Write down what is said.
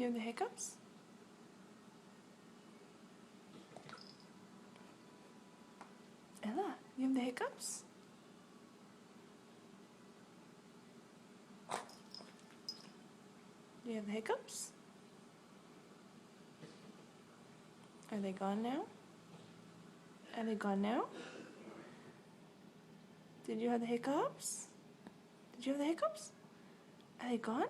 You have the hiccups? Ella, you have the hiccups? Do you have the hiccups? Are they gone now? Are they gone now? Did you have the hiccups? Did you have the hiccups? Are they gone?